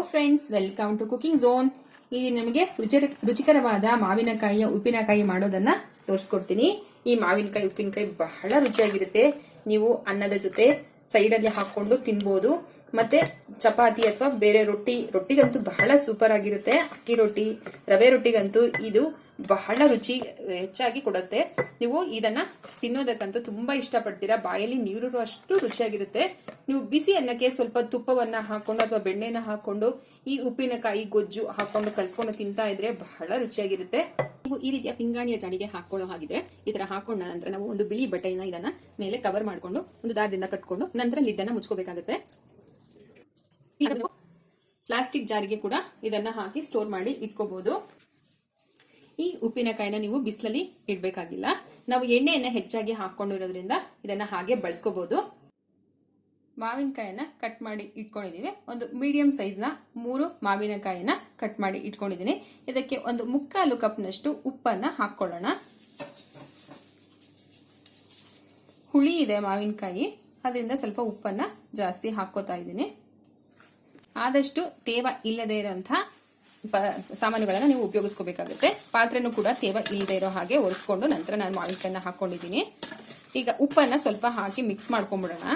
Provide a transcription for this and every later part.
Friends, welcome to cooking zone. ಇಲ್ಲಿ ನಿಮಗೆ ರುಚಿಕರವಾದ ಮಾವಿನಕಾಯಿಯ ಉಪ್ಪಿನಕಾಯಿ ಮಾಡೋದನ್ನ ತೋರಿಸ್ಕೊಡ್ತೀನಿ. ಈ ಮಾವಿನಕಾಯಿ ಉಪ್ಪಿನಕಾಯಿ ಬಹಳ ರುಚಿಯಾಗಿರುತ್ತೆ. ನೀವು ಅನ್ನದ ಜೊತೆ ಸೈಡ್ ಅಲ್ಲಿ ಹಾಕೊಂಡು ತಿನ್ಬೋದು. ಮತ್ತೆ ಚಪಾತಿ ಅಥವಾ ಬೇರೆ ರೊಟ್ಟಿಗಂತೂ ಬಹಳ ಸೂಪರ್ ಆಗಿರುತ್ತೆ. ಅಕ್ಕಿ ರೊಟ್ಟಿ, ರವೆ ರೊಟ್ಟಿಗಂತೂ ಇದು ಬಹಳ ರುಚಿ ಹೆಚ್ಚಾಗಿ ಕೊಡುತ್ತೆ. ನೀವು ಇದನ್ನ ತಿನ್ನೋದಕ್ಕಂತೂ ತುಂಬಾ ಇಷ್ಟಪಡ್ತೀರಾ. ಬಾಯಲ್ಲಿ ನೀರು ಅಷ್ಟು ರುಚಿಯಾಗಿರುತ್ತೆ. ನೀವು ಬಿಸಿ ಅನ್ನಕ್ಕೆ ಸ್ವಲ್ಪ ತುಪ್ಪವನ್ನ ಹಾಕೊಂಡು ಅಥವಾ ಬೆಣ್ಣೆನ ಹಾಕೊಂಡು ಈ ಉಪ್ಪಿನಕಾಯಿ ಗೊಜ್ಜು ಹಾಕೊಂಡು ಕಲ್ಸ್ಕೊಂಡು ತಿಂತಾ ಇದ್ರೆ ಬಹಳ ರುಚಿಯಾಗಿರುತ್ತೆ. ನೀವು ಈ ರೀತಿಯ ಪಿಂಗಾಣಿಯ ಜಾಡಿಗೆ ಹಾಕೊಳ್ಳೋ ಹಾಗಿದ್ರೆ ಈ ತರ ಹಾಕೊಂಡ ನಂತರ ನಾವು ಒಂದು ಬಿಳಿ ಬಟ್ಟೆನ ಇದನ್ನ ಮೇಲೆ ಕವರ್ ಮಾಡ್ಕೊಂಡು ಒಂದು ದಾರದಿಂದ ಕಟ್ಕೊಂಡು ನಂತರ ಲಿಡ್ ಅನ್ನ ಮುಚ್ಕೋಬೇಕಾಗುತ್ತೆ. ಪ್ಲಾಸ್ಟಿಕ್ ಜಾರಿಗೆ ಕೂಡ ಇದನ್ನ ಹಾಕಿ ಸ್ಟೋರ್ ಮಾಡಿ ಇಟ್ಕೋಬಹುದು. ಈ ಉಪ್ಪಿನಕಾಯಿನ ನೀವು ಬಿಸಿಲಲ್ಲಿ ಇಡ್ಬೇಕಾಗಿಲ್ಲ. ನಾವು ಎಣ್ಣೆಯನ್ನ ಹೆಚ್ಚಾಗಿ ಹಾಕೊಂಡಿರೋದ್ರಿಂದ ಇದನ್ನ ಹಾಗೆ ಬಳಸ್ಕೋಬಹುದು. ಮಾವಿನಕಾಯಿನ ಕಟ್ ಮಾಡಿ ಇಟ್ಕೊಂಡಿದೀವಿ. ಒಂದು ಮೀಡಿಯಂ ಸೈಜ್ ನ 3 ಮಾವಿನಕಾಯಿನ ಕಟ್ ಮಾಡಿ ಇಟ್ಕೊಂಡಿದೀನಿ. ಇದಕ್ಕೆ ಒಂದು 1/4 ಕಪ್ನಷ್ಟು ಉಪ್ಪನ್ನ ಹಾಕೊಳ್ಳೋಣ. ಹುಳಿ ಇದೆ ಮಾವಿನಕಾಯಿ, ಅದರಿಂದ ಸ್ವಲ್ಪ ಉಪ್ಪನ್ನ ಜಾಸ್ತಿ ಹಾಕೋತಾ ಇದ್ದೀನಿ. ಆದಷ್ಟು ತೇವ ಇಲ್ಲದೆ ಇರುವಂತಹ ಸಾಮಾನುಗಳನ್ನ ನೀವು ಉಪಯೋಗಿಸ್ಕೋಬೇಕಾಗುತ್ತೆ. ಪಾತ್ರೆನೂ ಕೂಡ ತೇವ ಇಲ್ಲದೆ ಇರೋ ಹಾಗೆ ಒರೆಸ್ಕೊಂಡು ನಂತರ ನಾನು ಮಾವಿನಕಾಯಿನ ಹಾಕೊಂಡಿದ್ದೀನಿ. ಈಗ ಉಪ್ಪನ್ನ ಸ್ವಲ್ಪ ಹಾಕಿ ಮಿಕ್ಸ್ ಮಾಡ್ಕೊಂಡ್ಬಿಡೋಣ.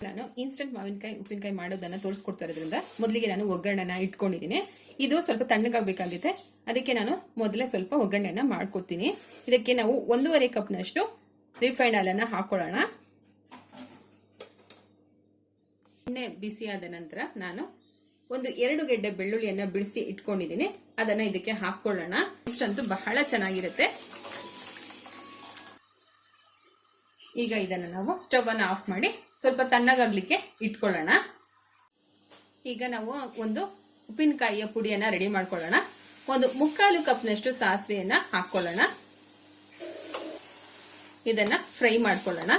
ನಾನು ಇನ್ಸ್ಟೆಂಟ್ ಮಾವಿನಕಾಯಿ ಉಪ್ಪಿನಕಾಯಿ ಮಾಡೋದನ್ನ ತೋರಿಸ್ಕೊಡ್ತಾ ಇರೋದ್ರಿಂದ ಮೊದಲಿಗೆ ನಾನು ಒಗ್ಗರಣೆನ ಇಟ್ಕೊಂಡಿದ್ದೀನಿ. ಇದು ಸ್ವಲ್ಪ ತಣ್ಣಗಾಗಬೇಕಾಗುತ್ತೆ. ಅದಕ್ಕೆ ನಾನು ಮೊದಲೇ ಸ್ವಲ್ಪ ಒಗ್ಗರಣೆನ ಮಾಡ್ಕೊತೀನಿ. ಇದಕ್ಕೆ ನಾವು 1.5 ಕಪ್ನಷ್ಟು ರಿಫೈಂಡ್ ಆಯಿಲ್ ಅನ್ನ ಹಾಕೊಳ್ಳೋಣ. ಎಣ್ಣೆ ಬಿಸಿಯಾದ ನಂತರ ನಾನು ಒಂದು 2 ಗೆಡ್ಡೆ ಬೆಳ್ಳುಳ್ಳಿಯನ್ನ ಬಿಡಿಸಿ ಇಟ್ಕೊಂಡಿದ್ದೀನಿ. ಅದನ್ನ ಇದಕ್ಕೆ ಹಾಕೊಳ್ಳೋಣ. ಇಷ್ಟಂತೂ ಬಹಳ ಚೆನ್ನಾಗಿರುತ್ತೆ. ಈಗ ಇದನ್ನ ನಾವು ಸ್ಟವ್ ಅನ್ನ ಆಫ್ ಮಾಡಿ ಸ್ವಲ್ಪ ತಣ್ಣಗಾಗ್ಲಿಕ್ಕೆ ಇಟ್ಕೊಳ್ಳೋಣ. ಈಗ ನಾವು ಒಂದು ಉಪ್ಪಿನಕಾಯಿಯ ಪುಡಿಯನ್ನ ರೆಡಿ ಮಾಡ್ಕೊಳ್ಳೋಣ. ಒಂದು 1/4 ಕಪ್ನಷ್ಟು ಸಾಸಿವೆಯನ್ನ ಹಾಕೊಳ್ಳೋಣ. ಇದನ್ನ ಫ್ರೈ ಮಾಡ್ಕೊಳ್ಳೋಣ.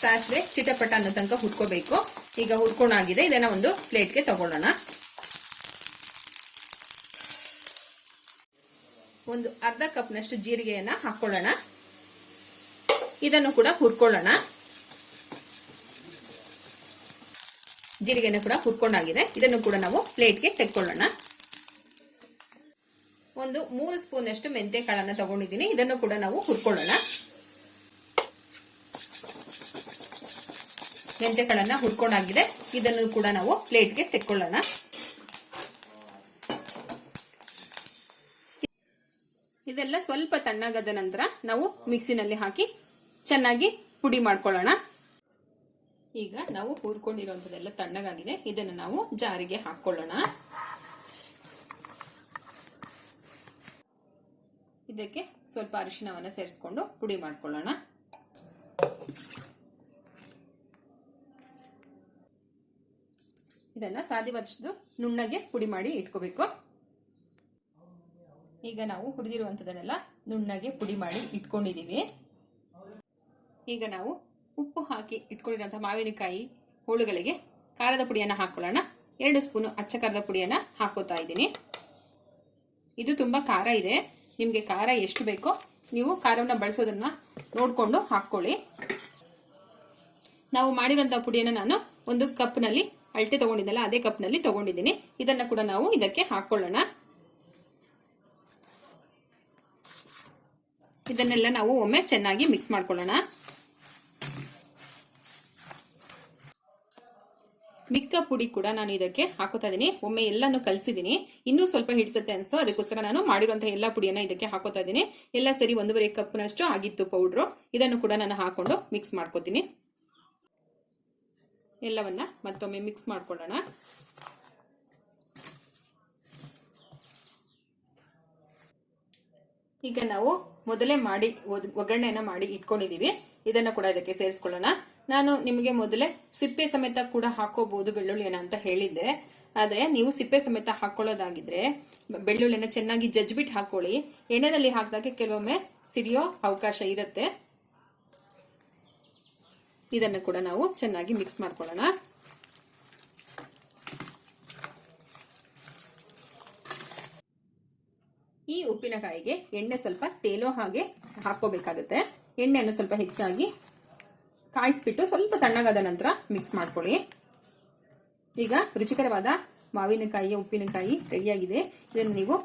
ಸಾಸಿವೆ ಚಿಟಪಟ ಅನ್ನೋ ತನಕ ಹುರ್ಕೋಬೇಕು. ಈಗ ಹುರ್ಕೊಂಡಾಗಿದೆ. ಇದನ್ನ ಒಂದು ಪ್ಲೇಟ್ಗೆ ತಗೊಳ್ಳೋಣ. ಒಂದು ಅರ್ಧ ಕಪ್ನಷ್ಟು ಜೀರಿಗೆಯನ್ನ ಹಾಕೊಳ್ಳೋಣ. ಇದನ್ನು ಕೂಡ ಹುರ್ಕೊಳ್ಳೋಣ. ಜೀರಿಗೆನ ಕೂಡ ಹುರ್ಕೊಂಡಾಗಿದೆ. ಇದನ್ನು ಕೂಡ ನಾವು ಪ್ಲೇಟ್ಗೆ ತೆಕ್ಕೊಳ್ಳೋಣ. ಒಂದು 3 ಸ್ಪೂನ್ ಅಷ್ಟು ಮೆಂತ್ಯ ಕಾಳನ್ನ ತಗೊಂಡಿದ್ದೀನಿ. ಇದನ್ನು ಕೂಡ ನಾವು ಹುರ್ಕೊಳ್ಳೋಣ. ಮೆಂತ್ಯ ಕಾಳನ್ನ ಹುರ್ಕೊಂಡಾಗಿದೆ. ಇದನ್ನು ಕೂಡ ನಾವು ಪ್ಲೇಟ್ಗೆ ತೆಕ್ಕೊಳ್ಳೋಣ. ಇದೆಲ್ಲ ಸ್ವಲ್ಪ ತಣ್ಣಗಾದ ನಂತರ ನಾವು ಮಿಕ್ಸಿನಲ್ಲಿ ಹಾಕಿ ಚೆನ್ನಾಗಿ ಪುಡಿ ಮಾಡ್ಕೊಳ್ಳೋಣ. ಈಗ ನಾವು ಹುರ್ಕೊಂಡಿರುವಂತದೆಲ್ಲ ತಣ್ಣಗಾಗಿದೆ. ಇದನ್ನು ನಾವು ಜಾರಿಗೆ ಹಾಕೊಳ್ಳೋಣ. ಇದಕ್ಕೆ ಸ್ವಲ್ಪ ಅರಿಶಿಣವನ್ನ ಸೇರಿಸ್ಕೊಂಡು ಪುಡಿ ಮಾಡ್ಕೊಳ್ಳೋಣ. ಇದನ್ನ ಸಾಧ್ಯವಾದಷ್ಟು ನುಣ್ಣಗೆ ಪುಡಿ ಮಾಡಿ ಇಟ್ಕೋಬೇಕು. ಈಗ ನಾವು ಹುರಿದಿರುವಂತದನ್ನೆಲ್ಲ ನುಣ್ಣಗೆ ಪುಡಿ ಮಾಡಿ ಇಟ್ಕೊಂಡಿದೀವಿ. ಈಗ ನಾವು ಉಪ್ಪು ಹಾಕಿ ಇಟ್ಕೊಂಡಿರುವಂತಹ ಮಾವಿನಕಾಯಿ ಹೋಳುಗಳಿಗೆ ಖಾರದ ಪುಡಿಯನ್ನ ಹಾಕೊಳ್ಳೋಣ. 2 ಸ್ಪೂನ್ ಅಚ್ಚ ಖಾರದ ಪುಡಿಯನ್ನ ಹಾಕೋತಾ ಇದ್ದೀನಿ. ಇದು ತುಂಬಾ ಖಾರ ಇದೆ. ನಿಮ್ಗೆ ಖಾರ ಎಷ್ಟು ಬೇಕೋ ನೀವು ಖಾರವನ್ನ ಬಳಸೋದನ್ನ ನೋಡ್ಕೊಂಡು ಹಾಕೊಳ್ಳಿ. ನಾವು ಮಾಡಿರುವಂತಹ ಪುಡಿಯನ್ನ ನಾನು ಒಂದು ಕಪ್ನಲ್ಲಿ ಅಳತೆ ತಗೊಂಡಿದ್ದಲ್ಲ ಅದೇ ಕಪ್ನಲ್ಲಿ ತಗೊಂಡಿದ್ದೀನಿ. ಇದನ್ನ ಕೂಡ ನಾವು ಇದಕ್ಕೆ ಹಾಕೊಳ್ಳೋಣ. ಇದನ್ನೆಲ್ಲ ನಾವು ಒಮ್ಮೆ ಚೆನ್ನಾಗಿ ಮಿಕ್ಸ್ ಮಾಡ್ಕೊಳ್ಳೋಣ. ಮಿಕ್ಕ ಪುಡಿ ಕೂಡ ನಾನು ಇದಕ್ಕೆ ಹಾಕೋತಾ ಇದ್ದೀನಿ. ಒಮ್ಮೆ ಎಲ್ಲಾನು ಕಲಸಿದ್ದೀನಿ. ಇನ್ನೂ ಸ್ವಲ್ಪ ಹಿಡಿಸುತ್ತೆ ಅನ್ಸ್ತು, ಅದಕ್ಕೋಸ್ಕರ ನಾನು ಮಾಡಿರುವಂತಹ ಎಲ್ಲಾ ಪುಡಿಯನ್ನ ಇದಕ್ಕೆ ಹಾಕೋತಾ ಇದ್ದೀನಿ. ಎಲ್ಲ ಸರಿ 1.5 ಕಪ್ನಷ್ಟು ಆಗಿತ್ತು ಪೌಡ್ರು. ಇದನ್ನು ಕೂಡ ನಾನು ಹಾಕೊಂಡು ಮಿಕ್ಸ್ ಮಾಡ್ಕೋತೀನಿ. ಎಲ್ಲವನ್ನ ಮತ್ತೊಮ್ಮೆ ಮಿಕ್ಸ್ ಮಾಡ್ಕೊಳ್ಳೋಣ. ಈಗ ನಾವು ಮೊದಲೇ ಮಾಡಿ ಒಗ್ಗರಣೆಯನ್ನ ಮಾಡಿ ಇಟ್ಕೊಂಡಿದೀವಿ. ಇದನ್ನ ಕೂಡ ಇದಕ್ಕೆ ಸೇರಿಸ್ಕೊಳ್ಳೋಣ. ನಾನು ನಿಮಗೆ ಮೊದಲೇ ಸಿಪ್ಪೆ ಸಮೇತ ಕೂಡ ಹಾಕೋಬಹುದು ಬೆಳ್ಳುಳ್ಳಿಯನ್ನ ಅಂತ ಹೇಳಿದ್ದೆ. ಆದ್ರೆ ನೀವು ಸಿಪ್ಪೆ ಸಮೇತ ಹಾಕೊಳ್ಳೋದಾಗಿದ್ರೆ ಬೆಳ್ಳುಳ್ಳಿಯನ್ನ ಚೆನ್ನಾಗಿ ಜಜ್ಬಿಟ್ಟು ಹಾಕೊಳ್ಳಿ. ಎಣ್ಣೆನಲ್ಲಿ ಹಾಕಿದಾಗ ಕೆಲವೊಮ್ಮೆ ಸಿಡಿಯೋ ಅವಕಾಶ ಇರುತ್ತೆ. ಇದನ್ನು ಕೂಡ ನಾವು ಚೆನ್ನಾಗಿ ಮಿಕ್ಸ್ ಮಾಡ್ಕೊಳ್ಳೋಣ. ಈ ಉಪ್ಪಿನಕಾಯಿಗೆ ಎಣ್ಣೆ ಸ್ವಲ್ಪ ತೇಲೋ ಹಾಗೆ ಹಾಕೋಬೇಕಾಗುತ್ತೆ. ಎಣ್ಣೆಯನ್ನು ಸ್ವಲ್ಪ ಹೆಚ್ಚಾಗಿ ಕಾಯಿಸ್ಬಿಟ್ಟು ಸ್ವಲ್ಪ ತಣ್ಣಗಾದ ನಂತರ ಮಿಕ್ಸ್ ಮಾಡ್ಕೊಳ್ಳಿ. ಈಗ ರುಚಿಕರವಾದ ಮಾವಿನಕಾಯಿಯ ಉಪ್ಪಿನಕಾಯಿ ರೆಡಿಯಾಗಿದೆ. ಇದನ್ನು ನೀವು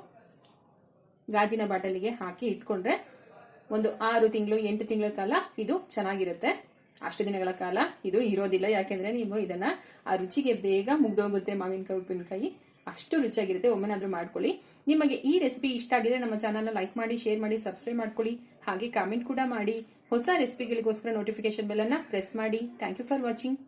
ಗಾಜಿನ ಬಾಟಲಿಗೆ ಹಾಕಿ ಇಟ್ಕೊಂಡ್ರೆ ಒಂದು 6 ತಿಂಗಳು 8 ತಿಂಗಳ ಕಾಲ ಇದು ಚೆನ್ನಾಗಿರುತ್ತೆ. ಅಷ್ಟು ದಿನಗಳ ಕಾಲ ಇದು ಇರೋದಿಲ್ಲ, ಯಾಕೆಂದ್ರೆ ನೀವು ಇದನ್ನ ಆ ರುಚಿಗೆ ಬೇಗ ಮುಗ್ದೋಗುತ್ತೆ. ಮಾವಿನಕಾಯಿ ಉಪ್ಪಿನಕಾಯಿ ಅಷ್ಟು ರುಚಿಯಾಗಿರುತ್ತೆ. ಒಮ್ಮೆನಾದ್ರೂ ಮಾಡ್ಕೊಳ್ಳಿ. ನಿಮಗೆ ಈ ರೆಸಿಪಿ ಇಷ್ಟ ಆಗಿದ್ರೆ ನಮ್ಮ ಚಾನಲ್ನ ಲೈಕ್ ಮಾಡಿ, ಶೇರ್ ಮಾಡಿ, ಸಬ್ಸ್ಕ್ರೈಬ್ ಮಾಡ್ಕೊಳ್ಳಿ. ಹಾಗೆ ಕಾಮೆಂಟ್ ಕೂಡ ಮಾಡಿ. ಹೊಸ ರೆಸಿಪಿಗಳಿಗೋಸ್ಕರ ನೋಟಿಫಿಕೇಶನ್ ಬೆಲ್ ಅನ್ನ ಪ್ರೆಸ್ ಮಾಡಿ. Thank you for watching.